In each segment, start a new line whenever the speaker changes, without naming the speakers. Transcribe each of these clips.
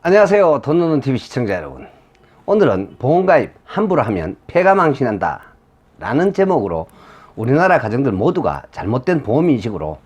안녕하세요. 돈 노는 TV 시청자 여러분. 오늘은 보험가입 함부로 하면 폐가 망신한다 라는 제목으로 우리나라 가정들 모두가 잘못된 보험인식으로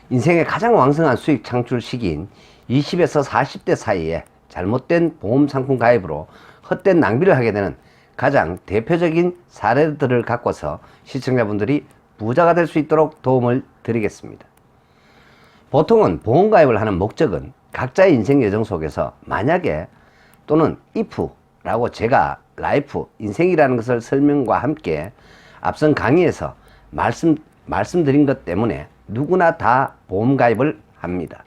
인생의 가장 왕성한 수익 창출 시기인 20에서 40대 사이에 잘못된 보험 상품 가입으로 헛된 낭비를 하게 되는 가장 대표적인 사례들을 갖고서 시청자분들이 부자가 될 수 있도록 도움을 드리겠습니다. 보통은 보험가입을 하는 목적은 각자의 인생 여정 속에서 만약에 또는 if라고 제가 라이프, 인생이라는 것을 설명과 함께 앞선 강의에서 말씀드린 것 때문에 누구나 다 보험가입을 합니다.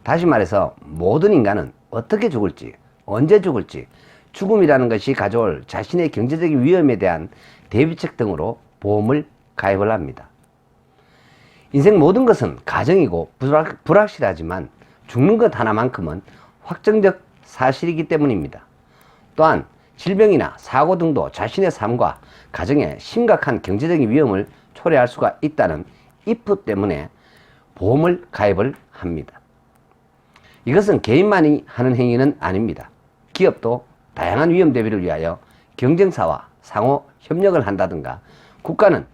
다시 말해서 모든 인간은 어떻게 죽을지, 언제 죽을지, 죽음이라는 것이 가져올 자신의 경제적인 위험에 대한 대비책 등으로 보험을 가입을 합니다. 인생 모든 것은 가정이고 불확실하지만 죽는 것 하나만큼은 확정적 사실이기 때문입니다. 또한 질병이나 사고 등도 자신의 삶과 가정에 심각한 경제적인 위험을 초래할 수가 있다는 if 때문에 보험을 가입을 합니다. 이것은 개인만이 하는 행위는 아닙니다. 기업도 다양한 위험 대비를 위하여 경쟁사와 상호 협력을 한다든가 국가는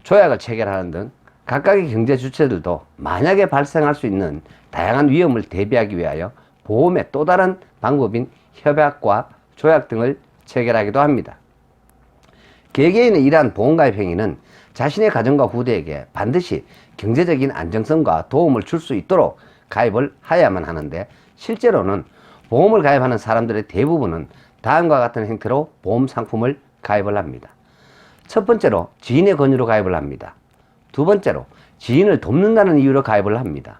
조약을 체결하는 등 각각의 경제 주체들도 만약에 발생할 수 있는 다양한 위험을 대비하기 위하여 보험의 또 다른 방법인 협약과 조약 등을 체결하기도 합니다. 개개인의 이러한 보험가입 행위는 자신의 가정과 후대에게 반드시 경제적인 안정성과 도움을 줄 수 있도록 가입을 하야만 하는데, 실제로는 보험을 가입하는 사람들의 대부분은 다음과 같은 형태로 보험 상품을 가입을 합니다. 첫 번째로 지인의 권유로 가입을 합니다. 두 번째로 지인을 돕는다는 이유로 가입을 합니다.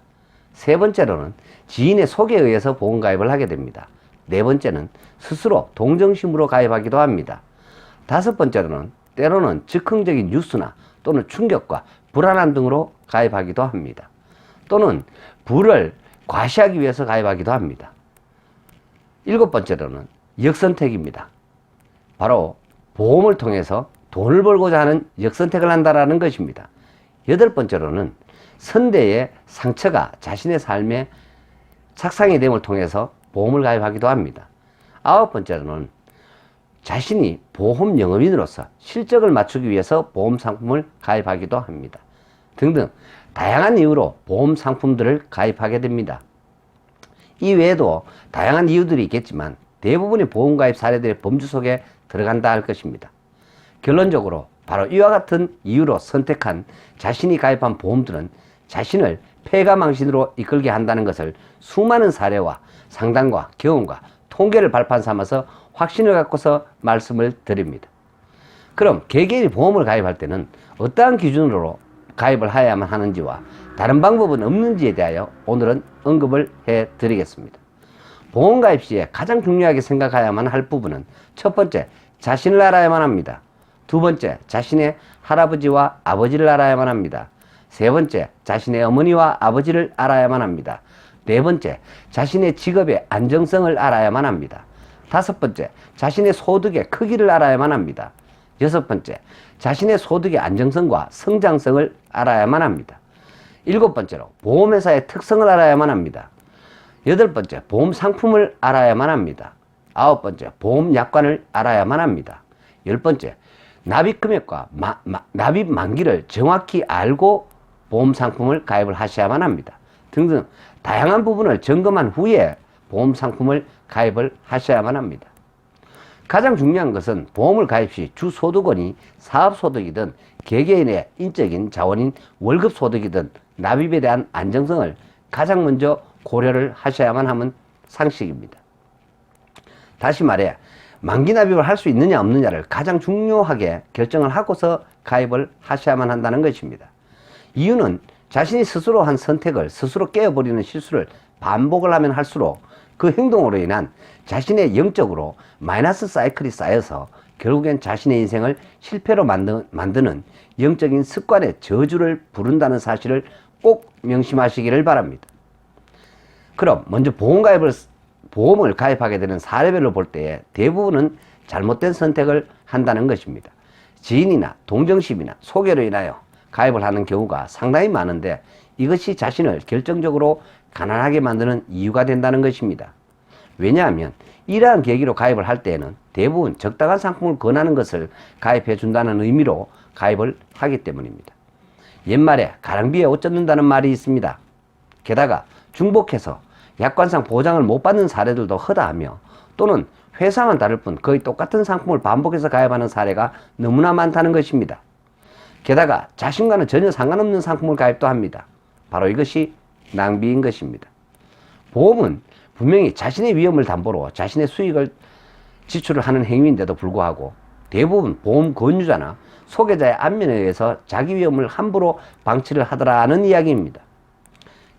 세 번째로는 지인의 소개에 의해서 보험 가입을 하게 됩니다. 네 번째는 스스로 동정심으로 가입하기도 합니다. 다섯 번째로는 때로는 즉흥적인 뉴스나 또는 충격과 불안함 등으로 가입하기도 합니다. 또는 부를 과시하기 위해서 가입하기도 합니다. 일곱 번째로는 역선택입니다. 바로 보험을 통해서 돈을 벌고자 하는 역선택을 한다는 것입니다. 여덟 번째로는 선대의 상처가 자신의 삶에 착상이 됨을 통해서 보험을 가입하기도 합니다. 아홉 번째로는 자신이 보험 영업인으로서 실적을 맞추기 위해서 보험 상품을 가입하기도 합니다. 등등 다양한 이유로 보험 상품들을 가입하게 됩니다. 이 외에도 다양한 이유들이 있겠지만 대부분의 보험 가입 사례들의 범주 속에 들어간다 할 것입니다. 결론적으로 바로 이와 같은 이유로 선택한 자신이 가입한 보험들은 자신을 폐가망신으로 이끌게 한다는 것을 수많은 사례와 상담과 경험과 통계를 발판 삼아서 확신을 갖고서 말씀을 드립니다. 그럼 개개인이 보험을 가입할 때는 어떠한 기준으로 가입을 해야만 하는지와 다른 방법은 없는지에 대하여 오늘은 언급을 해 드리겠습니다. 보험 가입 시에 가장 중요하게 생각해야만 할 부분은 첫 번째, 자신을 알아야만 합니다. 두 번째, 자신의 할아버지와 아버지를 알아야만 합니다. 세 번째, 자신의 어머니와 아버지를 알아야만 합니다. 네 번째, 자신의 직업의 안정성을 알아야만 합니다. 다섯 번째, 자신의 소득의 크기를 알아야만 합니다. 여섯 번째, 자신의 소득의 안정성과 성장성을 알아야만 합니다. 일곱 번째로, 보험회사의 특성을 알아야만 합니다. 여덟 번째, 보험 상품을 알아야만 합니다. 아홉 번째, 보험 약관을 알아야만 합니다. 열 번째, 납입 금액과 납입 만기를 정확히 알고 보험 상품을 가입을 하셔야만 합니다. 등등 다양한 부분을 점검한 후에 보험 상품을 가입을 하셔야만 합니다. 가장 중요한 것은 보험을 가입 시 주 소득원이 사업소득이든 개개인의 인적인 자원인 월급소득이든 납입에 대한 안정성을 가장 먼저 고려를 하셔야만 하는 상식입니다. 다시 말해 만기 납입을 할 수 있느냐 없느냐를 가장 중요하게 결정을 하고서 가입을 하셔야만 한다는 것입니다. 이유는 자신이 스스로 한 선택을 스스로 깨어버리는 실수를 반복을 하면 할수록 그 행동으로 인한 자신의 영적으로 마이너스 사이클이 쌓여서 결국엔 자신의 인생을 실패로 만드는 영적인 습관의 저주를 부른다는 사실을 꼭 명심하시기를 바랍니다. 그럼 먼저 보험을 가입하게 되는 사례별로 볼 때에 대부분은 잘못된 선택을 한다는 것입니다. 지인이나 동정심이나 소개로 인하여 가입을 하는 경우가 상당히 많은데 이것이 자신을 결정적으로 가난하게 만드는 이유가 된다는 것입니다. 왜냐하면 이러한 계기로 가입을 할 때에는 대부분 적당한 상품을 권하는 것을 가입해 준다는 의미로 가입을 하기 때문입니다. 옛말에 가랑비에 옷 젖는다는 말이 있습니다. 게다가 중복해서 약관상 보장을 못 받는 사례들도 허다하며 또는 회사만 다를 뿐 거의 똑같은 상품을 반복해서 가입하는 사례가 너무나 많다는 것입니다. 게다가 자신과는 전혀 상관없는 상품을 가입도 합니다. 바로 이것이 낭비인 것입니다. 보험은 분명히 자신의 위험을 담보로 자신의 수익을 지출을 하는 행위인데도 불구하고 대부분 보험 권유자나 소개자의 안면에 의해서 자기 위험을 함부로 방치를 하더라는 이야기입니다.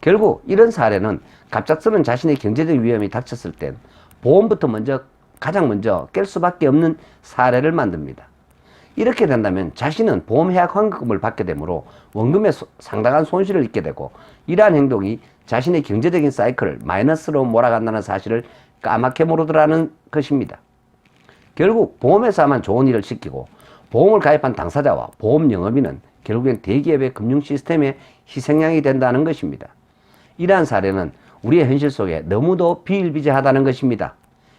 결국 이런 사례는 갑작스러운 자신의 경제적 위험이 닥쳤을 땐 보험부터 가장 먼저 깰 수밖에 없는 사례를 만듭니다. 이렇게 된다면 자신은 보험 해약 환급금을 받게 되므로 원금에 상당한 손실을 입게 되고 이러한 행동이 자신의 경제적인 사이클을 마이너스로 몰아간다는 사실을 까맣게 모르더라는 것입니다. 결국 보험회사만 좋은 일을 시키고 보험을 가입한 당사자와 보험 영업인은 결국엔 대기업의 금융 시스템의 희생양이 된다는 것입니다. 이러한 사례는 우리의 현실 속에 너무도 비일비재하다는 것입니다.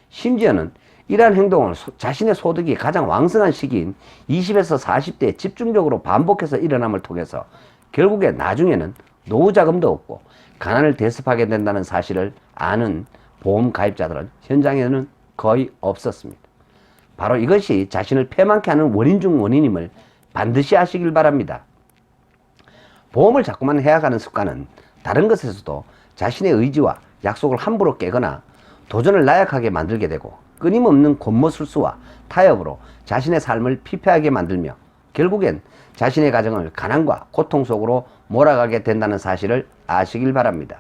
심지어는 이러한 행동을 자신의 소득이 가장 왕성한 시기인 20에서 40대에 집중적으로 반복해서 일어남을 통해서 결국에 나중에는 노후 자금도 없고 가난을 대습하게 된다는 사실을 아는 보험 가입자들은 현장에는 거의 없었습니다. 바로 이것이 자신을 패망케 하는 원인 중 원인임을 반드시 아시길 바랍니다. 보험을 자꾸만 해약하는 습관은 다른 것에서도 자신의 의지와 약속을 함부로 깨거나 도전을 나약하게 만들게 되고 끊임없는 권모술수와 타협으로 자신의 삶을 피폐하게 만들며 결국엔 자신의 가정을 가난과 고통 속으로 몰아가게 된다는 사실을 아시길 바랍니다.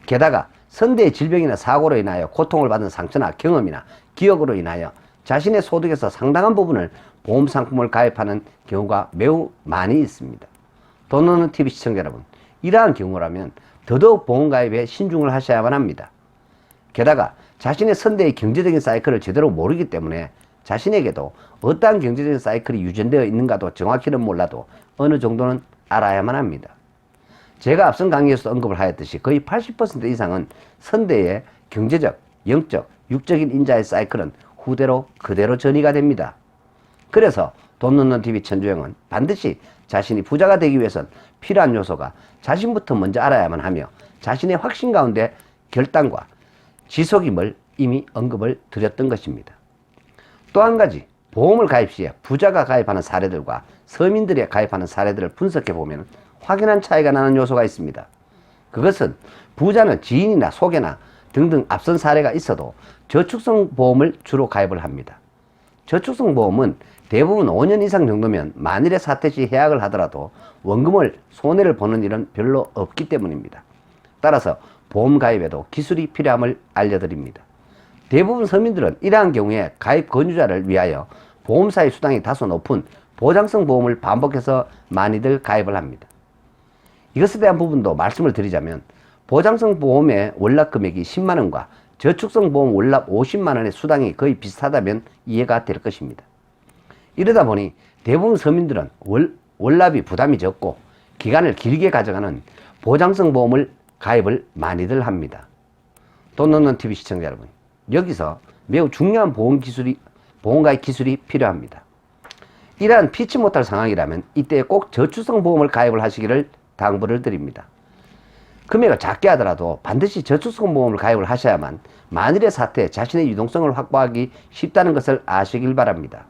게다가 선대의 질병이나 사고로 인하여 고통을 받은 상처나 경험이나 기억으로 인하여 자신의 소득에서 상당한 부분을 보험 상품을 가입하는 경우가 매우 많이 있습니다. 돈 없는 TV 시청자 여러분, 이러한 경우라면 더더욱 보험 가입에 신중을 하셔야만 합니다. 게다가 자신의 선대의 경제적인 사이클을 제대로 모르기 때문에 자신에게도 어떠한 경제적인 사이클이 유전되어 있는가도 정확히는 몰라도 어느 정도는 알아야만 합니다. 제가 앞선 강의에서 언급을 하였듯이 거의 80% 이상은 선대의 경제적, 영적, 육적인 인자의 사이클은 후대로 그대로 전이가 됩니다. 그래서 돈 넣는 TV 천주영은 반드시 자신이 부자가 되기 위해선 필요한 요소가 자신부터 먼저 알아야만 하며 자신의 확신 가운데 결단과 지속임을 이미 언급을 드렸던 것입니다. 또 한 가지, 보험을 가입 시에 부자가 가입하는 사례들과 서민들이 가입하는 사례들을 분석해 보면 확연한 차이가 나는 요소가 있습니다. 그것은 부자는 지인이나 소개나 등등 앞선 사례가 있어도 저축성 보험을 주로 가입을 합니다. 저축성 보험은 대부분 5년 이상 정도면 만일의 사태 시 해약을 하더라도 원금을 손해를 보는 일은 별로 없기 때문입니다. 따라서 보험 가입에도 기술이 필요함을 알려드립니다. 대부분 서민들은 이러한 경우에 가입 권유자를 위하여 보험사의 수당이 다소 높은 보장성 보험을 반복해서 많이들 가입을 합니다. 이것에 대한 부분도 말씀을 드리자면 보장성 보험의 월납 금액이 10만원과 저축성 보험 월납 50만원의 수당이 거의 비슷하다면 이해가 될 것입니다. 이러다 보니 대부분 서민들은 월납이 부담이 적고 기간을 길게 가져가는 보장성 보험을 가입을 많이들 합니다. 돈 넣는 TV 시청자 여러분, 여기서 매우 중요한 보험 가입 기술이 필요합니다. 이러한 피치 못할 상황이라면 이때 꼭 저축성 보험을 가입을 하시기를 당부를 드립니다. 금액을 작게 하더라도 반드시 저축성 보험을 가입을 하셔야만 만일의 사태에 자신의 유동성을 확보하기 쉽다는 것을 아시길 바랍니다.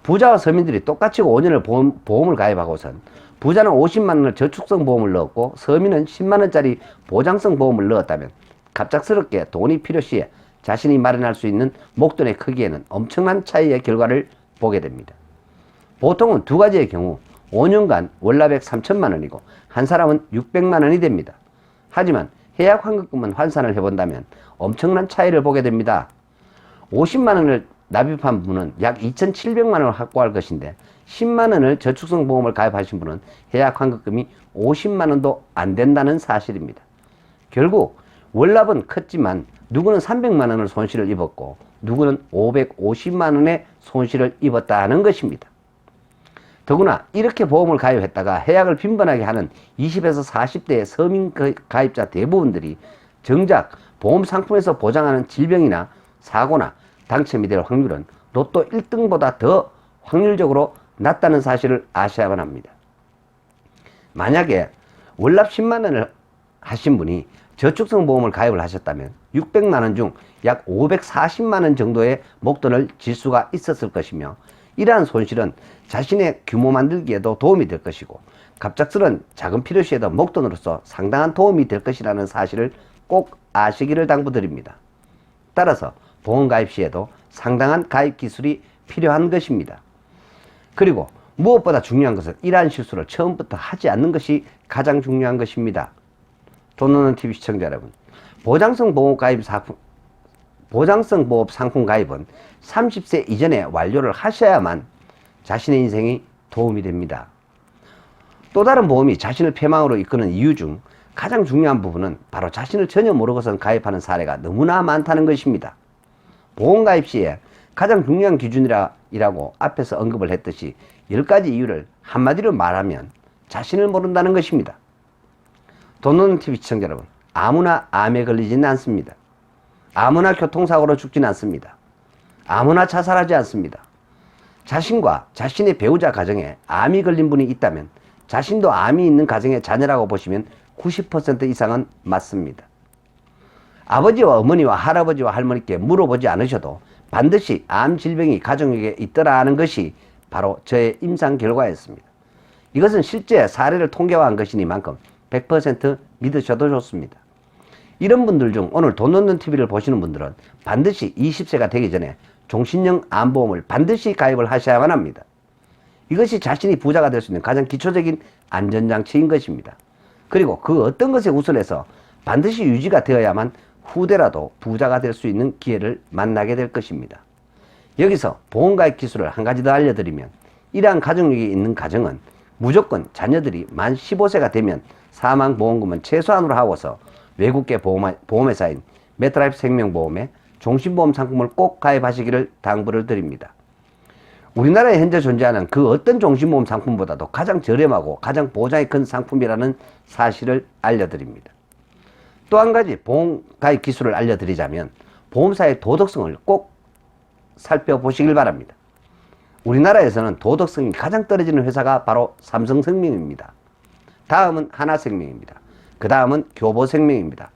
부자와 서민들이 똑같이 5년을 보험을 가입하고선 부자는 50만원을 저축성 보험을 넣었고 서민은 10만원짜리 보장성 보험을 넣었다면 갑작스럽게 돈이 필요시에 자신이 마련할 수 있는 목돈의 크기에는 엄청난 차이의 결과를 보게 됩니다. 보통은 두 가지의 경우 5년간 월납액 3천만원이고 한 사람은 600만원이 됩니다. 하지만 해약 환급금은 환산을 해본다면 엄청난 차이를 보게 됩니다. 50만원을 납입한 분은 약 2,700만원을 확보할 것인데 10만원을 저축성 보험을 가입하신 분은 해약 환급금이 50만원도 안 된다는 사실입니다. 결국 월납은 컸지만 누구는 300만원을 손실을 입었고 누구는 550만원의 손실을 입었다는 것입니다. 더구나 이렇게 보험을 가입했다가 해약을 빈번하게 하는 20에서 40대의 서민 가입자 대부분들이 정작 보험 상품에서 보장하는 질병이나 사고나 당첨이 될 확률은 로또 1등보다 더 확률적으로 낮다는 사실을 아셔야만 합니다. 만약에 월납 10만 원을 하신 분이 저축성 보험을 가입을 하셨다면 600만 원 중 약 540만 원 정도의 목돈을 질 수가 있었을 것이며, 이러한 손실은 자신의 규모 만들기에도 도움이 될 것이고 갑작스런 자금 필요 시에도 목돈으로서 상당한 도움이 될 것이라는 사실을 꼭 아시기를 당부드립니다. 따라서 보험 가입 시에도 상당한 가입 기술이 필요한 것입니다. 그리고 무엇보다 중요한 것은 이러한 실수를 처음부터 하지 않는 것이 가장 중요한 것입니다. 돈 없는 TV 시청자 여러분, 보장성 보험 상품 가입은 30세 이전에 완료를 하셔야만 자신의 인생이 도움이 됩니다. 또 다른 보험이 자신을 패망으로 이끄는 이유 중 가장 중요한 부분은 바로 자신을 전혀 모르고선 가입하는 사례가 너무나 많다는 것입니다. 보험 가입 시에 가장 중요한 기준이라고 앞에서 언급을 했듯이 10가지 이유를 한마디로 말하면 자신을 모른다는 것입니다. 돈 없는 TV 시청자 여러분, 아무나 암에 걸리지는 않습니다. 아무나 교통사고로 죽지는 않습니다. 아무나 자살하지 않습니다. 자신과 자신의 배우자 가정에 암이 걸린 분이 있다면 자신도 암이 있는 가정의 자녀라고 보시면 90% 이상은 맞습니다. 아버지와 어머니와 할아버지와 할머니께 물어보지 않으셔도 반드시 암 질병이 가족에게 있더라 하는 것이 바로 저의 임상 결과였습니다. 이것은 실제 사례를 통계화한 것이니만큼 100% 믿으셔도 좋습니다. 이런 분들 중 오늘 돈 없는 TV를 보시는 분들은 반드시 20세가 되기 전에 종신형 암보험을 반드시 가입을 하셔야만 합니다. 이것이 자신이 부자가 될 수 있는 가장 기초적인 안전장치인 것입니다. 그리고 그 어떤 것에 우선해서 반드시 유지가 되어야만 후대라도 부자가 될 수 있는 기회를 만나게 될 것입니다. 여기서 보험가입 기술을 한 가지 더 알려드리면, 이러한 가족력이 있는 가정은 무조건 자녀들이 만 15세가 되면 사망보험금은 최소한으로 하고서 외국계 보험회사인 메트라이프 생명보험에 종신보험 상품을 꼭 가입하시기를 당부를 드립니다. 우리나라에 현재 존재하는 그 어떤 종신보험 상품보다도 가장 저렴하고 가장 보장이 큰 상품이라는 사실을 알려드립니다. 또 한 가지 보험 가입 기술을 알려드리자면, 보험사의 도덕성을 꼭 살펴보시길 바랍니다. 우리나라에서는 도덕성이 가장 떨어지는 회사가 바로 삼성생명입니다. 다음은 하나생명입니다. 그 다음은 교보생명입니다.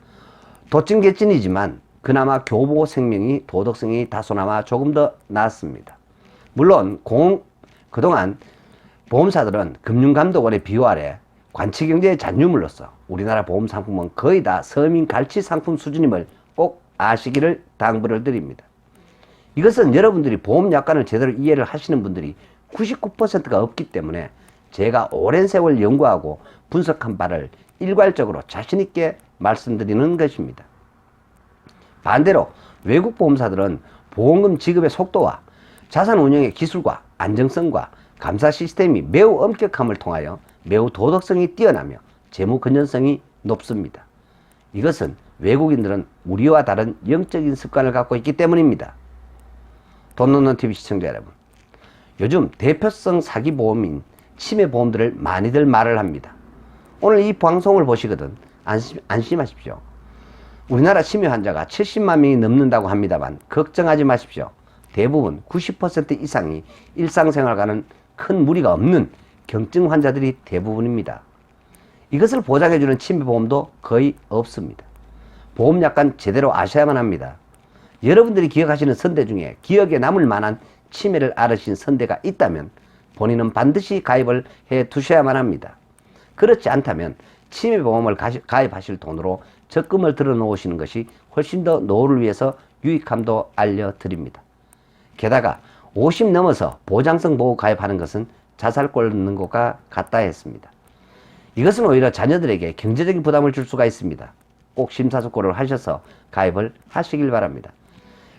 도찐개찐이지만 그나마 교보생명이 도덕성이 다소나마 조금 더 낫습니다. 물론 그동안 보험사들은 금융감독원의 비호 아래 관치경제의 잔유물로서 우리나라 보험상품은 거의 다 서민갈치 상품 수준임을 꼭 아시기를 당부를 드립니다. 이것은 여러분들이 보험약관을 제대로 이해를 하시는 분들이 99%가 없기 때문에 제가 오랜 세월 연구하고 분석한 바를 일괄적으로 자신있게 말씀드리는 것입니다. 반대로 외국 보험사들은 보험금 지급의 속도와 자산 운영의 기술과 안정성과 감사 시스템이 매우 엄격함을 통하여 매우 도덕성이 뛰어나며 재무 건전성이 높습니다. 이것은 외국인들은 우리와 다른 영적인 습관을 갖고 있기 때문입니다. 돈 없는 TV 시청자 여러분, 요즘 대표성 사기보험인 치매보험들을 많이들 말을 합니다. 오늘 이 방송을 보시거든 안심하십시오. 우리나라 치매 환자가 70만 명이 넘는다고 합니다만 걱정하지 마십시오. 대부분 90% 이상이 일상생활과는 큰 무리가 없는 경증 환자들이 대부분입니다. 이것을 보장해주는 치매보험도 거의 없습니다. 보험약관 제대로 아셔야만 합니다. 여러분들이 기억하시는 선대 중에 기억에 남을 만한 치매를 앓으신 선대가 있다면 본인은 반드시 가입을 해 두셔야만 합니다. 그렇지 않다면 치매보험을 가입하실 돈으로 적금을 들어 놓으시는 것이 훨씬 더 노후를 위해서 유익함도 알려드립니다. 게다가 50 넘어서 보장성 보험 가입하는 것은 자살골 넣는 것과 같다 했습니다. 이것은 오히려 자녀들에게 경제적인 부담을 줄 수가 있습니다. 꼭 심사숙고를 하셔서 가입을 하시길 바랍니다.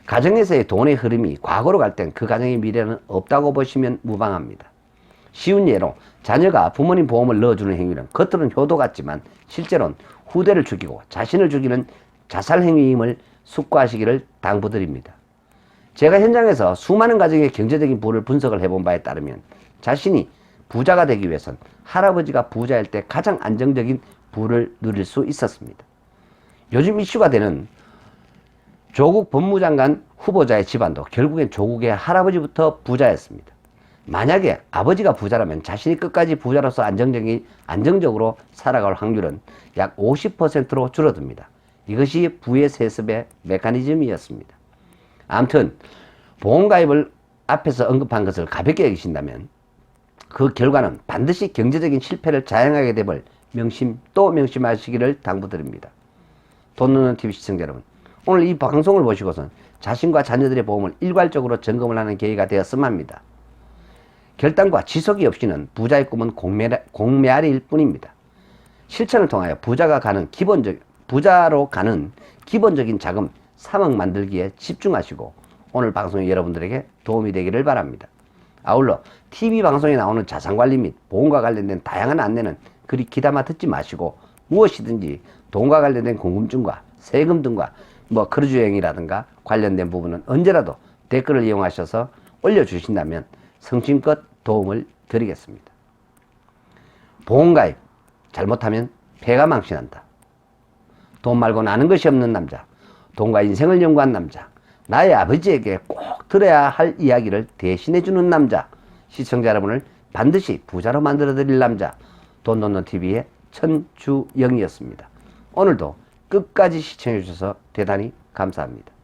가정에서의 돈의 흐름이 과거로 갈 땐 그 가정의 미래는 없다고 보시면 무방합니다. 쉬운 예로 자녀가 부모님 보험을 넣어주는 행위는 겉으로는 효도 같지만 실제로는 후대를 죽이고 자신을 죽이는 자살 행위임을 숙고하시기를 당부드립니다. 제가 현장에서 수많은 가정의 경제적인 부를 분석을 해본 바에 따르면 자신이 부자가 되기 위해선 할아버지가 부자일 때 가장 안정적인 부를 누릴 수 있었습니다. 요즘 이슈가 되는 조국 법무장관 후보자의 집안도 결국엔 조국의 할아버지부터 부자였습니다. 만약에 아버지가 부자라면 자신이 끝까지 부자로서 안정적으로 살아갈 확률은 약 50%로 줄어듭니다. 이것이 부의 세습의 메커니즘이었습니다. 아무튼 보험가입을 앞에서 언급한 것을 가볍게 여기신다면 그 결과는 반드시 경제적인 실패를 자행하게 됨을 명심하시기를 당부드립니다. 돈 넣는 TV 시청자 여러분, 오늘 이 방송을 보시고선 자신과 자녀들의 보험을 일괄적으로 점검을 하는 계기가 되었으면 합니다. 결단과 지속이 없이는 부자의 꿈은 공메아리일 뿐입니다. 실천을 통하여 부자로 가는 기본적인 자금 3억 만들기에 집중하시고 오늘 방송이 여러분들에게 도움이 되기를 바랍니다. 아울러 TV 방송에 나오는 자산관리 및 보험과 관련된 다양한 안내는 그리 귀담아 듣지 마시고 무엇이든지 돈과 관련된 궁금증과 세금 등과 크루즈 여행이라든가 관련된 부분은 언제라도 댓글을 이용하셔서 올려주신다면 성심껏 도움을 드리겠습니다. 보험가입 잘못하면 폐가 망신한다. 돈 말고는 아는 것이 없는 남자, 돈과 인생을 연구한 남자, 나의 아버지에게 꼭 들어야 할 이야기를 대신해주는 남자, 시청자 여러분을 반드시 부자로 만들어드릴 남자, 돈 놓는 TV의 천주영이었습니다. 오늘도 끝까지 시청해주셔서 대단히 감사합니다.